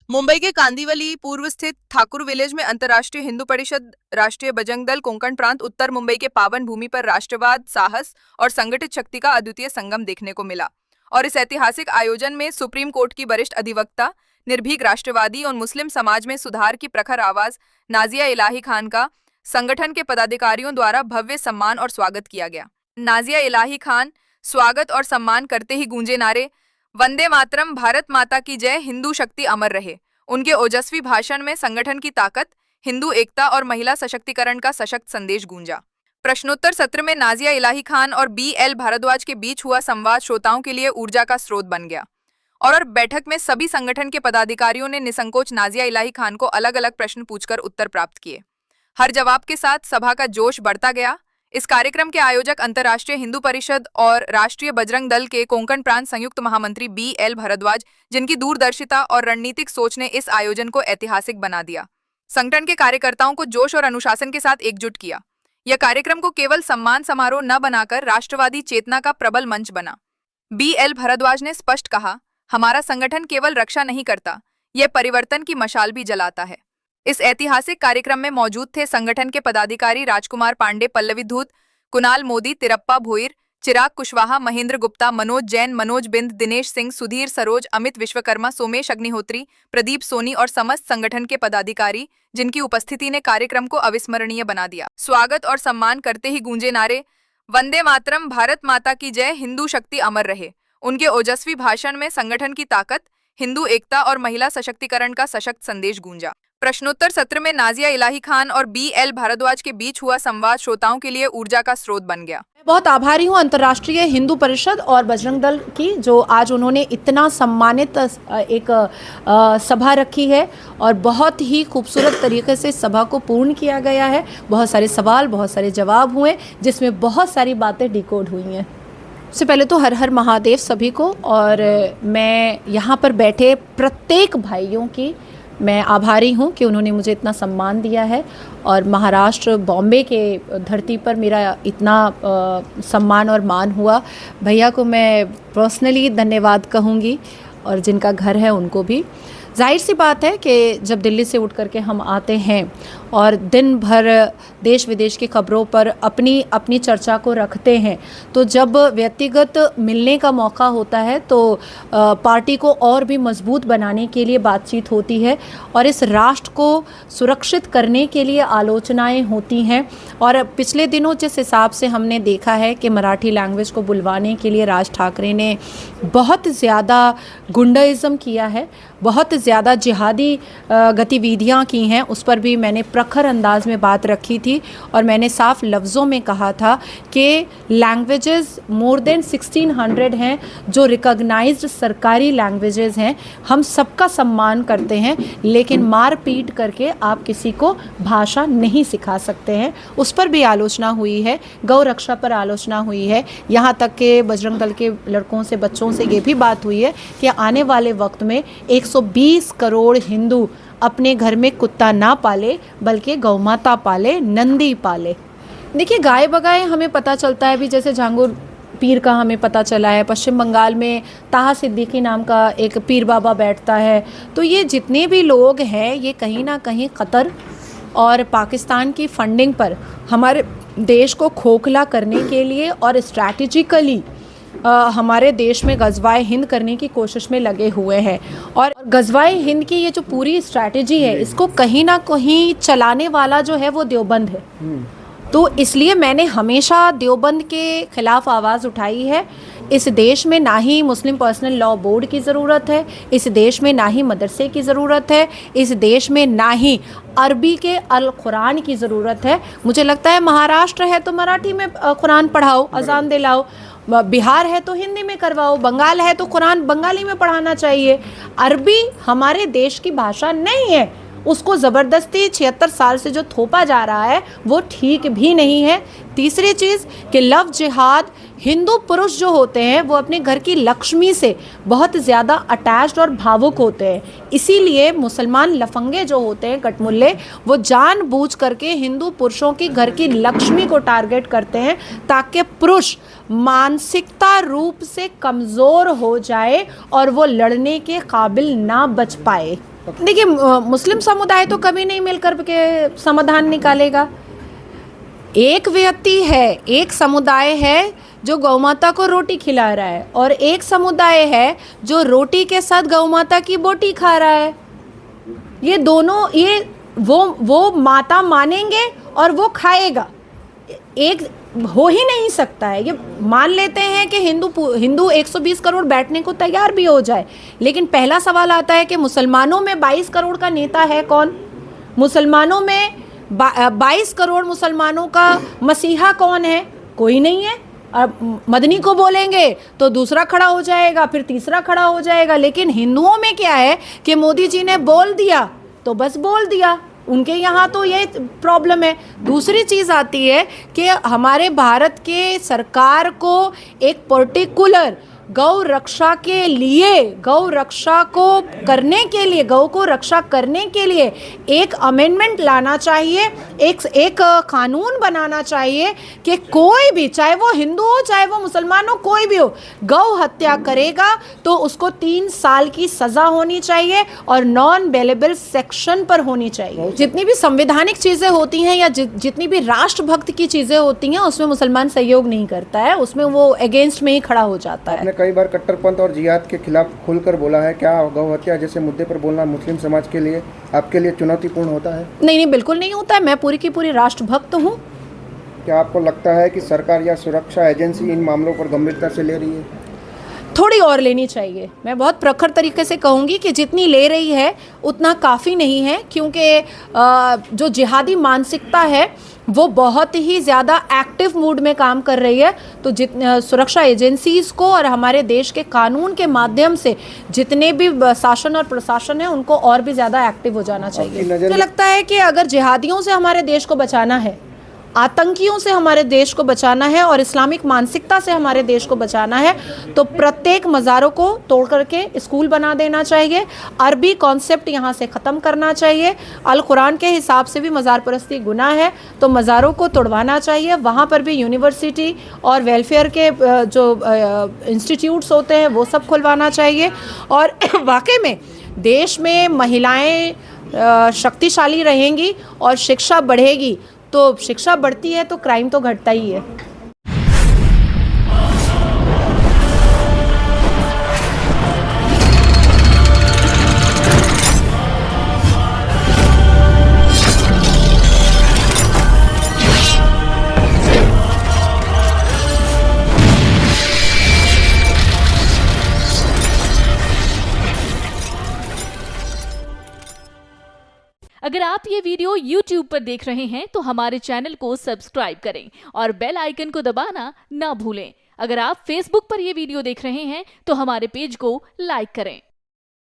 मुंबई के कांदिवली पूर्व स्थित ठाकुर विलेज में अंतर्राष्ट्रीय हिंदू परिषद राष्ट्रीय बजरंग दल कोंकण प्रांत उत्तर मुंबई के पावन भूमि पर राष्ट्रवाद, साहस और संगठित शक्ति का अद्वितीय संगम देखने को मिला। और इस ऐतिहासिक आयोजन में सुप्रीम कोर्ट की वरिष्ठ अधिवक्ता, निर्भीक राष्ट्रवादी और मुस्लिम समाज में सुधार की प्रखर आवाज नाजिया इलाही खान का संगठन के पदाधिकारियों द्वारा भव्य सम्मान और स्वागत किया गया। नाजिया इलाही खान स्वागत और सम्मान करते ही गूंजे नारे, वंदे मातरम, भारत माता की जय, हिंदू शक्ति अमर रहे। उनके ओजस्वी भाषण में संगठन की ताकत, हिंदू एकता और महिला सशक्तिकरण का सशक्त संदेश गूंजा। प्रश्नोत्तर सत्र में नाजिया इलाही खान और BL भारद्वाज के बीच हुआ संवाद श्रोताओं के लिए ऊर्जा का स्रोत बन गया। और बैठक में सभी संगठन के पदाधिकारियों ने निसंकोच नाजिया इलाही खान को अलग अलग प्रश्न पूछकर उत्तर प्राप्त किए। हर जवाब के साथ सभा का जोश बढ़ता गया। इस कार्यक्रम के आयोजक अंतर्राष्ट्रीय हिंदू परिषद और राष्ट्रीय बजरंग दल के कोंकण प्रांत संयुक्त महामंत्री BL भारद्वाज, जिनकी दूरदर्शिता और रणनीतिक सोच ने इस आयोजन को ऐतिहासिक बना दिया। संगठन के कार्यकर्ताओं को जोश और अनुशासन के साथ एकजुट किया। यह कार्यक्रम को केवल सम्मान समारोह न बनाकर राष्ट्रवादी चेतना का प्रबल मंच बना। BL भारद्वाज ने स्पष्ट कहा, हमारा संगठन केवल रक्षा नहीं करता, यह परिवर्तन की मशाल भी जलाता है। इस ऐतिहासिक कार्यक्रम में मौजूद थे संगठन के पदाधिकारी राजकुमार पांडे, पल्लवी धूत, कुणाल मोदी, तिरप्पा भोईर, चिराग कुशवाहा, महेंद्र गुप्ता, मनोज जैन, मनोज बिंद, दिनेश सिंह, सुधीर सरोज, अमित विश्वकर्मा, सोमेश अग्निहोत्री, प्रदीप सोनी और समस्त संगठन के पदाधिकारी, जिनकी उपस्थिति ने कार्यक्रम को अविस्मरणीय बना दिया। स्वागत और सम्मान करते ही गूंजे नारे, वंदे मातरम, भारत माता की जय, हिंदू शक्ति अमर रहे। उनके ओजस्वी भाषण में संगठन की ताकत, हिंदू एकता और महिला सशक्तिकरण का सशक्त संदेश गूंजा। प्रश्नोत्तर सत्र में नाजिया इलाही खान और BL भारद्वाज के बीच हुआ संवाद श्रोताओं के लिए ऊर्जा का स्रोत बन गया। मैं बहुत आभारी हूँ अंतर्राष्ट्रीय हिंदू परिषद और बजरंग दल की, जो आज उन्होंने इतना सम्मानित एक सभा रखी है और बहुत ही खूबसूरत तरीके से सभा को पूर्ण किया गया है। बहुत सारे सवाल, बहुत सारे जवाब हुए, जिसमें बहुत सारी बातें डिकोड हुई हैं। सबसे पहले तो हर हर महादेव सभी को, और मैं यहाँ पर बैठे प्रत्येक भाइयों की मैं आभारी हूँ कि उन्होंने मुझे इतना सम्मान दिया है। और महाराष्ट्र, बॉम्बे के धरती पर मेरा इतना सम्मान और मान हुआ। भैया को मैं पर्सनली धन्यवाद कहूँगी, और जिनका घर है उनको भी। जाहिर सी बात है कि जब दिल्ली से उठ करके हम आते हैं और दिन भर देश विदेश की खबरों पर अपनी चर्चा को रखते हैं, तो जब व्यक्तिगत मिलने का मौका होता है तो पार्टी को और भी मजबूत बनाने के लिए बातचीत होती है, और इस राष्ट्र को सुरक्षित करने के लिए आलोचनाएं होती हैं। और पिछले दिनों जिस हिसाब से हमने देखा है कि मराठी लैंग्वेज को बुलवाने के लिए राज ठाकरे ने बहुत ज़्यादा गुंडाइज़्म किया है, बहुत ज़्यादा जिहादी गतिविधियां की हैं, उस पर भी मैंने प्रखर अंदाज में बात रखी थी। और मैंने साफ लफ्ज़ों में कहा था कि लैंग्वेजेस मोर देन 1600 हैं जो रिकॉग्नाइज्ड सरकारी लैंग्वेजेस हैं। हम सबका सम्मान करते हैं, लेकिन मार पीट करके आप किसी को भाषा नहीं सिखा सकते हैं। उस पर भी आलोचना हुई है, गौ रक्षा पर आलोचना हुई है। यहाँ तक कि बजरंग दल के लड़कों से, बच्चों से ये भी बात हुई है कि आने वाले वक्त में 120 करोड़ हिंदू अपने घर में कुत्ता ना पाले, बल्कि गौमाता पाले, नंदी पाले। देखिए, गाय बगाए हमें पता चलता है, भी जैसे झांगुर पीर का हमें पता चला है। पश्चिम बंगाल में ताहा सिद्दीकी नाम का एक पीर बाबा बैठता है। तो ये जितने भी लोग हैं, ये कहीं ना कहीं कतर और पाकिस्तान की फंडिंग पर हमारे देश को खोखला करने के लिए और स्ट्रैटेजिकली हमारे देश में गज़वाए हिंद करने की कोशिश में लगे हुए हैं। और गज़वाए हिंद की ये जो पूरी स्ट्रैटेजी है, इसको कहीं ना कहीं चलाने वाला जो है वो देवबंद है। तो इसलिए मैंने हमेशा देवबंद के खिलाफ आवाज़ उठाई है। इस देश में ना ही मुस्लिम पर्सनल लॉ बोर्ड की ज़रूरत है, इस देश में ना ही मदरसे की ज़रूरत है, इस देश में ना ही अरबी के अल कुरान की ज़रूरत है। मुझे लगता है महाराष्ट्र है तो मराठी में कुरान पढ़ाओ, अजान दिलाओ, बिहार है तो हिंदी में करवाओ, बंगाल है तो कुरान बंगाली में पढ़ाना चाहिए। अरबी हमारे देश की भाषा नहीं है, उसको ज़बरदस्ती 76 साल से जो थोपा जा रहा है वो ठीक भी नहीं है। तीसरी चीज़ कि लव जिहाद, हिंदू पुरुष जो होते हैं वो अपने घर की लक्ष्मी से बहुत ज़्यादा अटैच्ड और भावुक होते हैं। इसीलिए मुसलमान लफंगे जो होते हैं, कटमुल्ले, वो जानबूझ करके हिंदू पुरुषों की घर की लक्ष्मी को टारगेट करते हैं, ताकि पुरुष मानसिकता रूप से कमज़ोर हो जाए और वो लड़ने के काबिल ना बच पाए। देखिए मुस्लिम समुदाय तो कभी नहीं मिलकर के समाधान निकालेगा। एक व्यक्ति है, एक समुदाय है जो गौ माता को रोटी खिला रहा है, और एक समुदाय है जो रोटी के साथ गौ माता की बोटी खा रहा है। ये दोनों, ये वो माता मानेंगे और वो खाएगा, एक हो ही नहीं सकता है। ये मान लेते हैं कि हिंदू 120 करोड़ बैठने को तैयार भी हो जाए, लेकिन पहला सवाल आता है कि मुसलमानों में 22 करोड़ का नेता है कौन? मुसलमानों में 22 करोड़ मुसलमानों का मसीहा कौन है? कोई नहीं है। अब मदनी को बोलेंगे तो दूसरा खड़ा हो जाएगा, फिर तीसरा खड़ा हो जाएगा। लेकिन हिंदुओं में क्या है कि मोदी जी ने बोल दिया तो बस बोल दिया, उनके यहाँ तो ये प्रॉब्लम है। दूसरी चीज़ आती है कि हमारे भारत के सरकार को एक पर्टिकुलर गौ रक्षा के लिए, गौ रक्षा को करने के लिए, गौ को रक्षा करने के लिए एक अमेंडमेंट लाना चाहिए, एक कानून बनाना चाहिए कि कोई भी, चाहे वो हिंदू हो चाहे वो मुसलमान हो, कोई भी हो, गौ हत्या करेगा तो उसको 3 साल की सज़ा होनी चाहिए और नॉन बेलेबल सेक्शन पर होनी चाहिए। जितनी भी संवैधानिक चीज़ें होती हैं या जितनी भी राष्ट्रभक्त की चीज़ें होती हैं उसमें मुसलमान सहयोग नहीं करता है, उसमें वो अगेंस्ट में ही खड़ा हो जाता है। कई बार कट्टरपंथ और जिहाद के खिलाफ खुलकर बोला है। क्या गौ हत्या जैसे मुद्दे पर बोलना मुस्लिम समाज के लिए, आपके लिए चुनौतीपूर्ण होता है? नहीं, बिल्कुल नहीं होता है। मैं पूरी की पूरी राष्ट्रभक्त हूँ। क्या आपको लगता है कि सरकार या सुरक्षा एजेंसी इन मामलों पर गंभीरता से ले रही है? थोड़ी और लेनी चाहिए। मैं बहुत प्रखर तरीके से कहूँगी कि जितनी ले रही है उतना काफ़ी नहीं है, क्योंकि जो जिहादी मानसिकता है वो बहुत ही ज़्यादा एक्टिव मूड में काम कर रही है। तो सुरक्षा एजेंसीज़ को और हमारे देश के कानून के माध्यम से जितने भी शासन और प्रशासन है उनको और भी ज़्यादा एक्टिव हो जाना चाहिए। मुझे लगता है कि अगर जिहादियों से हमारे देश को बचाना है, आतंकियों से हमारे देश को बचाना है और इस्लामिक मानसिकता से हमारे देश को बचाना है, तो प्रत्येक मज़ारों को तोड़ करके स्कूल बना देना चाहिए। अरबी कॉन्सेप्ट यहाँ से ख़त्म करना चाहिए। अल कुरान के हिसाब से भी मज़ार परस्ती गुनाह है, तो मज़ारों को तोड़वाना चाहिए। वहाँ पर भी यूनिवर्सिटी और वेलफेयर के जो इंस्टीट्यूट्स होते हैं वो सब खुलवाना चाहिए। और वाकई में देश में महिलाएं शक्तिशाली रहेंगी और शिक्षा बढ़ेगी, तो शिक्षा बढ़ती है तो क्राइम तो घटता ही है। अगर आप ये वीडियो YouTube पर देख रहे हैं तो हमारे चैनल को सब्सक्राइब करें और बेल आइकन को दबाना ना भूलें। अगर आप Facebook पर ये वीडियो देख रहे हैं तो हमारे पेज को लाइक करें।